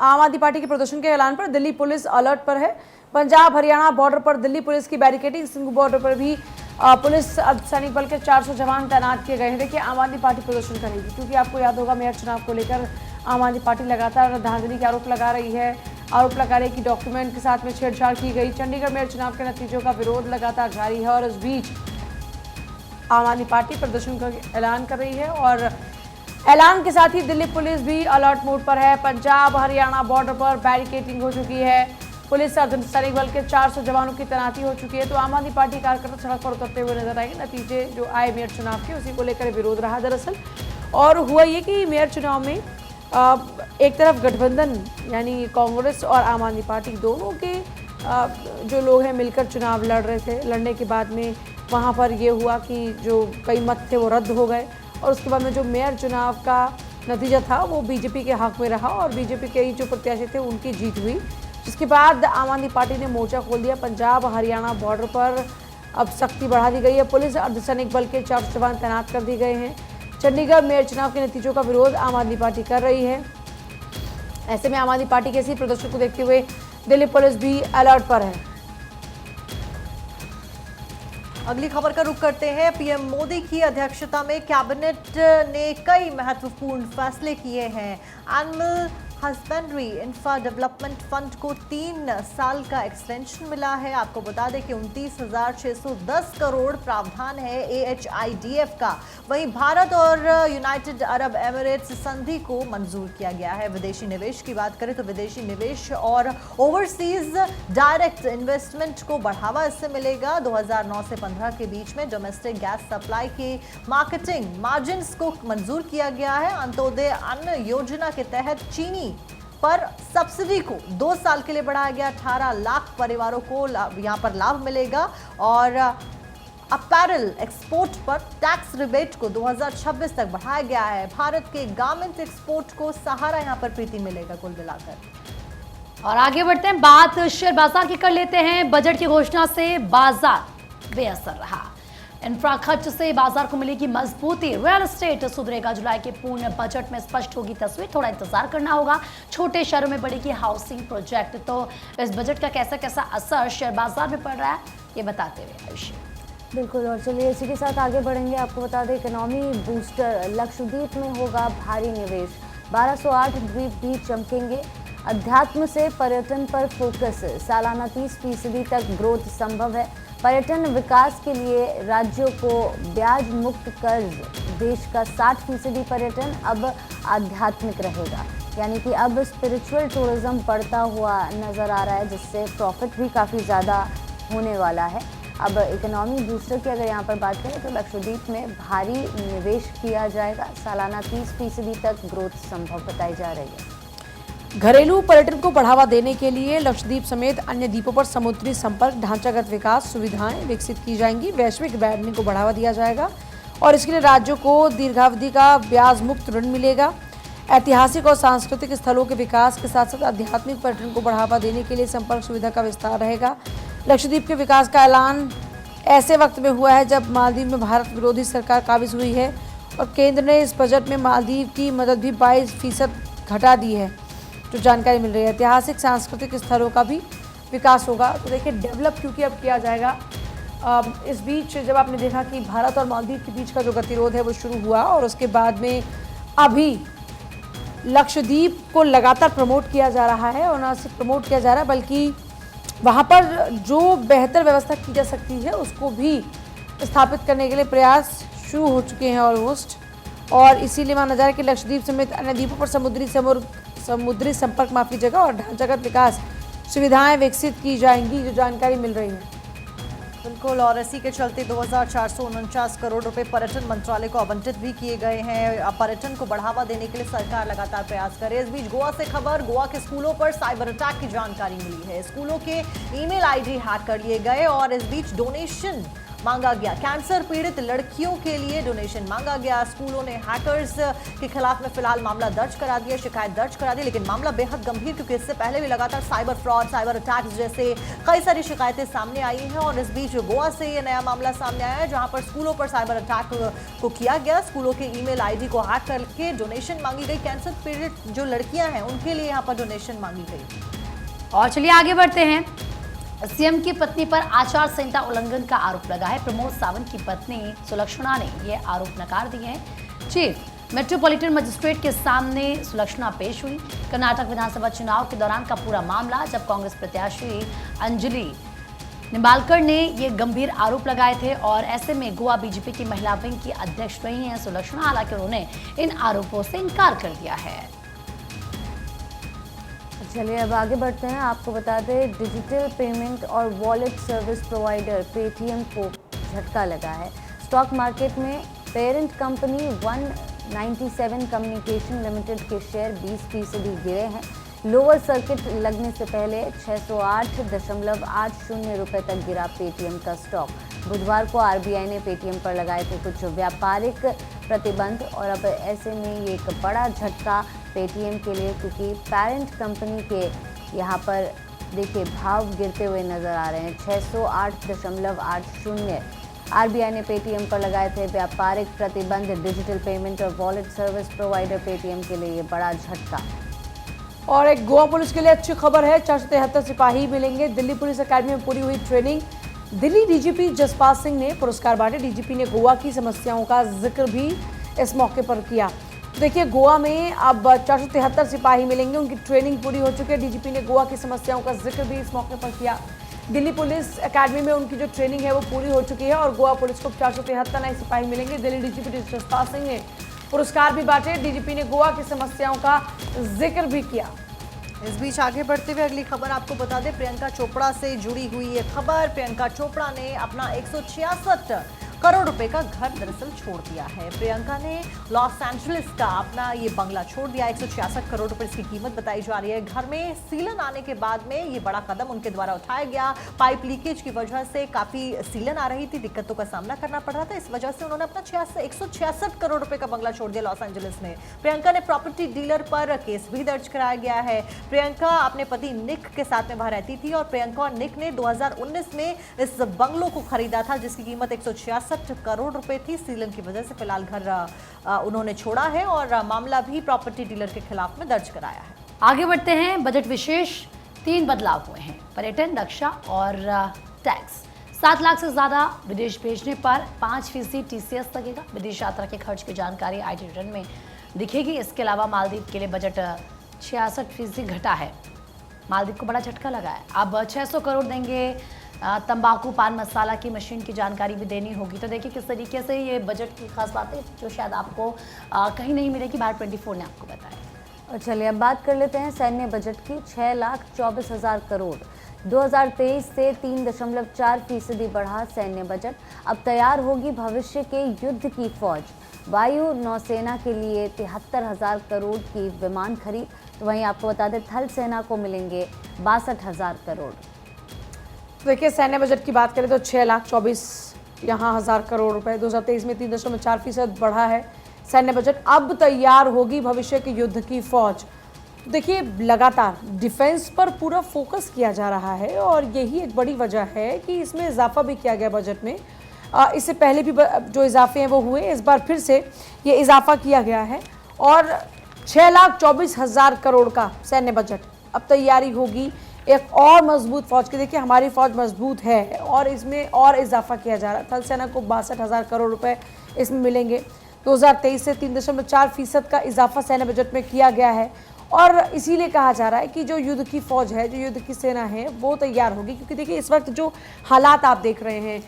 आम आदमी पार्टी के प्रदर्शन के ऐलान पर दिल्ली पुलिस अलर्ट पर है। पंजाब हरियाणा बॉर्डर पर दिल्ली पुलिस की बैरिकेडिंग, सिंघू बॉर्डर पर भी पुलिस अर्धसैनिक बल के 400 जवान तैनात किए गए हैं। देखिए, आम आदमी पार्टी प्रदर्शन करेगी क्योंकि आपको याद होगा मेयर चुनाव को लेकर आम आदमी पार्टी लगातार धांधली के आरोप लगा रही है। आरोप लगा रही है कि डॉक्यूमेंट के साथ में छेड़छाड़ की गई। चंडीगढ़ मेयर चुनाव के नतीजों का विरोध लगातार जारी है और इस बीच आम आदमी पार्टी प्रदर्शन का ऐलान कर रही है और ऐलान के साथ ही दिल्ली पुलिस भी अलर्ट मोड पर है। पंजाब हरियाणा बॉर्डर पर बैरिकेडिंग हो चुकी है। पुलिस अर्धसैनिक बल के 400 जवानों की तैनाती हो चुकी है। तो आम आदमी पार्टी कार्यकर्ता सड़क पर उतरते हुए नजर आएंगे। नतीजे जो आए मेयर चुनाव के, उसी को लेकर विरोध रहा दरअसल। और हुआ ये कि मेयर चुनाव में एक तरफ गठबंधन यानी कांग्रेस और आम आदमी पार्टी दोनों के जो लोग हैं मिलकर चुनाव लड़ रहे थे। लड़ने के बाद में वहाँ पर ये हुआ कि जो कई मत थे वो रद्द हो गए और उसके बाद में जो मेयर चुनाव का नतीजा था वो बीजेपी के हक में रहा और बीजेपी के ही जो प्रत्याशी थे उनकी जीत हुई। जिसके बाद आम आदमी पार्टी ने मोर्चा खोल दिया। पंजाब हरियाणा बॉर्डर पर अब सख्ती बढ़ा दी गई है। पुलिस अर्धसैनिक बल के 400 जवान तैनात कर दिए गए हैं। चंडीगढ़ मेयर चुनाव के नतीजों का विरोध आम आदमी पार्टी कर रही है। ऐसे में आम आदमी पार्टी के इसी प्रदर्शन को देखते हुए दिल्ली पुलिस भी अलर्ट पर है। अगली खबर का रुख करते हैं। पीएम मोदी की अध्यक्षता में कैबिनेट ने कई महत्वपूर्ण फैसले किए हैं। Animal husbandry infra development fund को 3 साल का एक्सटेंशन मिला है। आपको बता दें कि 29,610 करोड़ प्रावधान है AHIDF का। वहीं भारत और यूनाइटेड अरब एमिरेट्स संधि को मंजूर किया गया है। विदेशी निवेश की बात करें तो विदेशी निवेश और ओवरसीज डायरेक्ट इन्वेस्टमेंट को बढ़ावा इससे मिलेगा। 2009 से 15 के बीच में डोमेस्टिक गैस सप्लाई के मार्केटिंग मार्जिन्स को मंजूर किया गया है। अंत्योदय अन्न योजना के तहत चीनी पर सब्सिडी को 2 साल के लिए बढ़ाया गया। 18 लाख परिवारों को यहां पर लाभ मिलेगा और अपैरल एक्सपोर्ट पर टैक्स रिबेट को 2026 तक बढ़ाया गया है। भारत के गारमेंट एक्सपोर्ट को सहारा यहां पर प्रीति मिलेगा कुल मिलाकर। और आगे बढ़ते हैं, बात शेयर बाजार की कर लेते हैं। बजट की घोषणा से बाजार बेअसर रहा। इंफ्रा खर्च से बाजार को मिलेगी मजबूती। रियल एस्टेट सुधरेगा। जुलाई के पूर्ण बजट में स्पष्ट होगी तस्वीर। थोड़ा इंतजार करना होगा। छोटे शहरों में बढ़ेगी हाउसिंग प्रोजेक्ट। तो इस बजट का कैसा कैसा असर शेयर बाजार में पड़ रहा है, ये बताते हुए आयुषी। बिल्कुल, और चलिए इसी के साथ आगे बढ़ेंगे। आपको बता दें, इकोनॉमी बूस्टर लक्षद्वीप में होगा भारी निवेश। 1208 द्वीप भी चमकेंगे। अध्यात्म से पर्यटन पर फोकस। सालाना 30% तक ग्रोथ संभव है। पर्यटन विकास के लिए राज्यों को ब्याज मुक्त कर्ज। देश का 60% पर्यटन अब आध्यात्मिक रहेगा, यानी कि अब स्पिरिचुअल टूरिज्म बढ़ता हुआ नज़र आ रहा है, जिससे प्रॉफिट भी काफ़ी ज़्यादा होने वाला है। अब इकोनॉमी बूस्टर की अगर यहाँ पर बात करें तो लक्षद्वीप में भारी निवेश किया जाएगा। सालाना 30% तक ग्रोथ संभव बताई जा रही है। घरेलू पर्यटन को बढ़ावा देने के लिए लक्षद्वीप समेत अन्य द्वीपों पर समुद्री संपर्क, ढांचागत विकास सुविधाएं विकसित की जाएंगी। वैश्विक ब्रांडिंग को बढ़ावा दिया जाएगा और इसके लिए राज्यों को दीर्घावधि का ब्याज मुक्त ऋण मिलेगा। ऐतिहासिक और सांस्कृतिक स्थलों के विकास के साथ साथ आध्यात्मिक पर्यटन को बढ़ावा देने के लिए संपर्क सुविधा का विस्तार रहेगा। लक्षद्वीप के विकास का ऐलान ऐसे वक्त में हुआ है जब मालदीव में भारत विरोधी सरकार काबिज हुई है और केंद्र ने इस बजट में मालदीव की मदद भी 22% घटा दी है, जो जानकारी मिल रही है। ऐतिहासिक सांस्कृतिक स्थलों का भी विकास होगा। तो देखिए, डेवलप क्योंकि अब किया जाएगा। इस बीच जब आपने देखा कि भारत और मालदीव के बीच का जो गतिरोध है वो शुरू हुआ और उसके बाद में अभी लक्षद्वीप को लगातार प्रमोट किया जा रहा है और न सिर्फ प्रमोट किया जा रहा है बल्कि वहाँ पर जो बेहतर व्यवस्था की जा सकती है उसको भी स्थापित करने के लिए प्रयास शुरू हो चुके हैं ऑलमोस्ट। और इसीलिए माना जा रहा है कि लक्षद्वीप समेत अन्य द्वीपों पर समुद्री संपर्क जगह और ढांचागत विकास सुविधाएं विकसित की जाएंगी, जो जानकारी मिल रही है। बिल्कुल, और इसी के चलते 2,449 करोड़ रुपए पर्यटन मंत्रालय को आवंटित भी किए गए हैं। पर्यटन को बढ़ावा देने के लिए सरकार लगातार प्रयास करे। इस बीच गोवा से खबर, गोवा के स्कूलों पर साइबर अटैक की जानकारी मिली है। स्कूलों के ईमेल आईडी हैक कर लिए गए और इस बीच डोनेशन मांगा गया। कैंसर पीड़ित लड़कियों के लिए डोनेशन मांगा गया। स्कूलों ने हैकर्स के खिलाफ में फिलहाल मामला दर्ज करा दिया, शिकायत दर्ज करा दी, लेकिन मामला बेहद गंभीर, क्योंकि इससे पहले भी लगातार साइबर फ्रॉड, साइबर अटैक्स जैसे कई सारी शिकायतें सामने आई हैं। और इस बीच गोवा से ये नया मामला सामने आया है, जहां पर स्कूलों पर साइबर अटैक को किया गया। स्कूलों के ईमेल आईडी को हैक करके डोनेशन मांगी गई। कैंसर पीड़ित जो लड़कियां हैं उनके लिए यहाँ पर डोनेशन मांगी गई। और चलिए आगे बढ़ते हैं। सीएम की पत्नी पर आचार संहिता उल्लंघन का आरोप लगा है। प्रमोद सावंत की पत्नी सुलक्षणा ने यह आरोप नकार दिए हैं। चीफ मेट्रोपॉलिटन मजिस्ट्रेट के सामने सुलक्षणा पेश हुई। कर्नाटक विधानसभा चुनाव के दौरान का पूरा मामला, जब कांग्रेस प्रत्याशी अंजलि निंबालकर ने ये गंभीर आरोप लगाए थे और ऐसे में गोवा बीजेपी की महिला विंग की अध्यक्ष रही हैं सुलक्षणा। हालांकि उन्होंने इन आरोपों से इनकार कर दिया है। चलिए अब आगे बढ़ते हैं। आपको बता दें, डिजिटल पेमेंट और वॉलेट सर्विस प्रोवाइडर पेटीएम को झटका लगा है। स्टॉक मार्केट में पेरेंट कंपनी 197 कम्युनिकेशन लिमिटेड के शेयर 20% गिरे हैं। लोअर सर्किट लगने से पहले 608.80 रुपये तक गिरा पेटीएम का स्टॉक। बुधवार को आरबीआई ने पेटीएम पर लगाए थे कुछ व्यापारिक प्रतिबंध और अब ऐसे में ये एक बड़ा झटका पेटीएम के लिए, क्योंकि पेरेंट कंपनी के यहाँ पर देखिए भाव गिरते हुए नज़र आ रहे हैं। 608.80 आरबीआई ने पेटीएम पर लगाए थे व्यापारिक प्रतिबंध। डिजिटल पेमेंट और वॉलेट सर्विस प्रोवाइडर पेटीएम के लिए ये बड़ा झटका। और एक गोवा पुलिस के लिए अच्छी खबर है, 473 सिपाही मिलेंगे। दिल्ली पुलिस अकेडमी में पूरी हुई ट्रेनिंग। दिल्ली डीजीपी जसपाल सिंह ने पुरस्कार बांटे। डीजीपी ने गोवा की समस्याओं का जिक्र भी इस मौके पर किया। देखिए, गोवा में अब 473 सिपाही मिलेंगे, उनकी ट्रेनिंग पूरी हो चुकी है। डीजीपी ने गोवा की समस्याओं का जिक्र भी इस मौके पर किया। दिल्ली पुलिस अकेडमी में उनकी जो ट्रेनिंग है वो पूरी हो चुकी है और गोवा पुलिस को 473 नए सिपाही मिलेंगे। दिल्ली डीजीपी जसपाल सिंह ने पुरस्कार भी बांटे। डीजीपी ने गोवा की समस्याओं का जिक्र भी किया। इस बीच आगे बढ़ते हुए अगली खबर आपको बता दें, प्रियंका चोपड़ा से जुड़ी हुई ये खबर। प्रियंका चोपड़ा ने अपना 166 करोड़ रुपए का घर दरअसल छोड़ दिया है। प्रियंका ने लॉस एंजलिस का अपना ये बंगला छोड़ दिया। 166 करोड़ रुपए इसकी कीमत बताई जा रही है। घर में सीलन आने के बाद में ये बड़ा कदम उनके द्वारा उठाया गया। पाइप लीकेज की वजह से काफी सीलन आ रही थी, दिक्कतों का सामना करना पड़ रहा था। इस वजह से उन्होंने अपना 166 करोड़ रुपए का बंगला छोड़ दिया लॉस एंजलिस में। प्रियंका ने प्रॉपर्टी डीलर पर केस भी दर्ज कराया गया है। प्रियंका अपने पति निक के साथ में वहां रहती थी और प्रियंका और निक ने 2019 में इस बंगलों को खरीदा था, जिसकी कीमत 166 करोड़ रुपए थी। सीलन की वजह से फिलहाल घर उन्होंने छोड़ा है और मामला भी प्रॉपर्टी डीलर के खिलाफ में दर्ज कराया है। आगे बढ़ते हैं। बजट विशेष 3 बदलाव हुए हैं। पर्यटन, रक्षा और टैक्स। 7 लाख से ज्यादा विदेश भेजने पर 5% टीसीएस लगेगा। विदेश यात्रा के खर्च की जानकारी आईटी रिटर्न में दिखेगी। इसके अलावा मालदीव के लिए बजट 66% घटा है। मालदीव को बड़ा झटका लगा है। अब 600 करोड़ देंगे। तंबाकू, पान मसाला की मशीन की जानकारी भी देनी होगी। तो देखिए किस तरीके से ये बजट की खास बातें जो शायद आपको कहीं नहीं मिलेगी, भारत 24 ने आपको बताया। और चलिए अब बात कर लेते हैं सैन्य बजट की। 6,24,000 करोड़। 2023 से 3.4% बढ़ा सैन्य बजट। अब तैयार होगी भविष्य के युद्ध की फौज। वायु नौसेना के लिए 73,000 करोड़ की विमान खरीद। तो वहीं आपको बता दें थल सेना को मिलेंगे 62,000 करोड़। देखिए, सैन्य बजट की बात करें तो 6,24,000 करोड़ रुपए 2023 में 3.4% बढ़ा है सैन्य बजट। अब तैयार होगी भविष्य के युद्ध की फौज। देखिए, लगातार डिफेंस पर पूरा फोकस किया जा रहा है और यही एक बड़ी वजह है कि इसमें इजाफा भी किया गया बजट में। इससे पहले भी जो इजाफे हैं वो हुए, इस बार फिर से ये इजाफा किया गया है और 6,24,000 करोड़ का सैन्य बजट। अब तैयारी होगी एक और मजबूत फौज की। देखिए, हमारी फौज मजबूत है और इसमें और इजाफा किया जा रहा है। थल सेना को 62,000 करोड़ रुपए इसमें मिलेंगे। 2023 से 3.4% का इजाफा सैन्य बजट में किया गया है और इसीलिए कहा जा रहा है कि जो युद्ध की फौज है, जो युद्ध की सेना है, वो तैयार होगी। क्योंकि देखिए, इस वक्त जो हालात आप देख रहे हैं,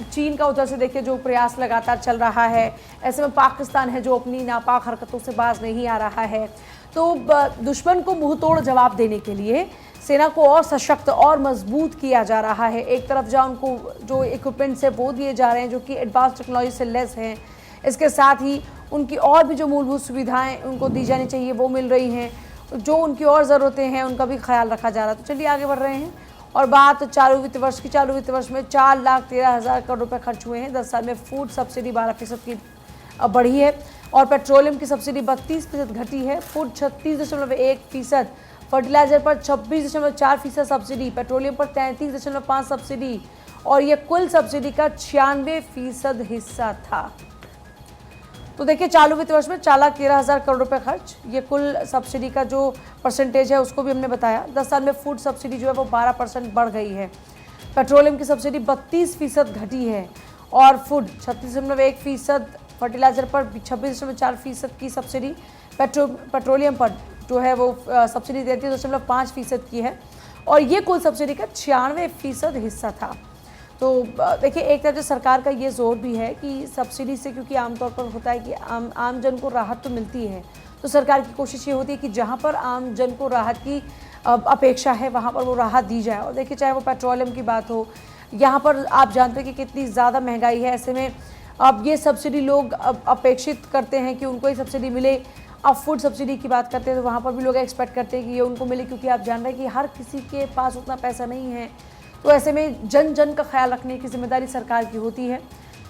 चीन का उधर से देखिए जो प्रयास लगातार चल रहा है, ऐसे में पाकिस्तान है जो अपनी नापाक हरकतों से बाज नहीं आ रहा है। तो दुश्मन को मुंह तोड़ जवाब देने के लिए सेना को और सशक्त और मजबूत किया जा रहा है। एक तरफ जहाँ उनको जो इक्विपमेंट्स है वो दिए जा रहे हैं जो कि एडवांस टेक्नोलॉजी से लेस हैं, इसके साथ ही उनकी और भी जो मूलभूत सुविधाएं उनको दी जानी चाहिए वो मिल रही हैं। जो उनकी और ज़रूरतें हैं उनका भी ख्याल रखा जा रहा है। तो चलिए आगे बढ़ रहे हैं और बात चालू वित्त वर्ष की, चालू वित्त वर्ष में 4,13,000 करोड़ रुपए खर्च हुए हैं। 10 साल में फूड सब्सिडी 12% की बढ़ी है और पेट्रोलियम की सब्सिडी 32% घटी है। फूड 36.1%, फर्टिलाइजर पर 26.4% सब्सिडी, पेट्रोलियम पर 33.5% सब्सिडी और ये कुल सब्सिडी का 96% हिस्सा था। तो देखिए चालू वित्त वर्ष में 4,13,000 करोड़ रुपए खर्च, ये कुल सब्सिडी का जो परसेंटेज है उसको भी हमने बताया। 10 साल में फूड सब्सिडी जो है वो 12% बढ़ गई है, पेट्रोलियम की सब्सिडी 32% घटी है और फूड 36.1%, फर्टिलाइजर पर 26.4% की सब्सिडी, पेट्रोलियम पर जो है वो सब्सिडी 33.5% की है और ये कुल सब्सिडी का 96% हिस्सा था। तो देखिए एक तरह से सरकार का ये जोर भी है कि सब्सिडी से, क्योंकि आमतौर पर होता है कि आम जन को राहत तो मिलती है, तो सरकार की कोशिश ये होती है कि जहाँ पर आम जन को राहत की अपेक्षा है वहाँ पर वो राहत दी जाए। और देखिए चाहे वो पेट्रोलियम की बात हो, यहाँ पर आप जानते हैं कि कितनी ज़्यादा महंगाई है, ऐसे में अब ये सब्सिडी लोग अपेक्षित करते हैं कि उनको ये सब्सिडी मिले। अब फूड सब्सिडी की बात करते हैं तो वहाँ पर भी लोग एक्सपेक्ट करते हैं कि ये उनको मिले, क्योंकि आप जान रहे हैं कि हर किसी के पास उतना पैसा नहीं है। तो ऐसे में जन जन का ख्याल रखने की जिम्मेदारी सरकार की होती है।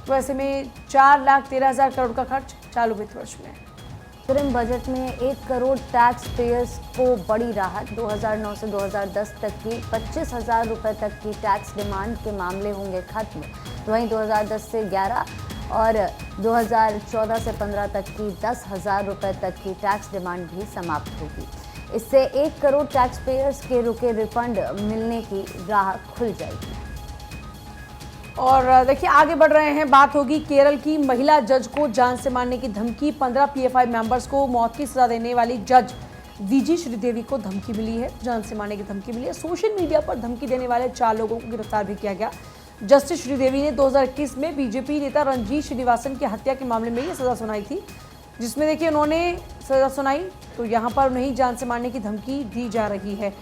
तो ऐसे में 4,13,000 करोड़ का खर्च चालू वित्त वर्ष में। अंतरिम बजट में 1 करोड़ टैक्स पेयर्स को बड़ी राहत। 2009 से 2010 तक की 25,000 रुपये तक की टैक्स डिमांड के मामले होंगे खत्म। तो वहीं 2010 से 11 और 2014 से 15 तक की 10,000 रुपये तक की टैक्स डिमांड भी समाप्त होगी। इससे 1 करोड़ टैक्स पेयर्स के रुके रिफंड मिलने की राह खुल जाएगी। और देखिए आगे बढ़ रहे हैं, बात होगी केरल की। महिला जज को जान से मारने की धमकी, 15 PFI मेंबर्स को मौत की सजा देने वाली जज वीजी श्रीदेवी को धमकी मिली है, जान से मारने की धमकी मिली है। सोशल मीडिया पर धमकी देने वाले 4 लोगों को गिरफ्तार भी किया गया। जस्टिस श्रीदेवी ने 2021 में बीजेपी नेता रणजीत श्रीनिवासन की हत्या के मामले में ये सजा सुनाई थी, जिसमें देखिए उन्होंने सजा सुनाई, तो यहाँ पर उन्हें जान से मारने की धमकी दी जा रही है।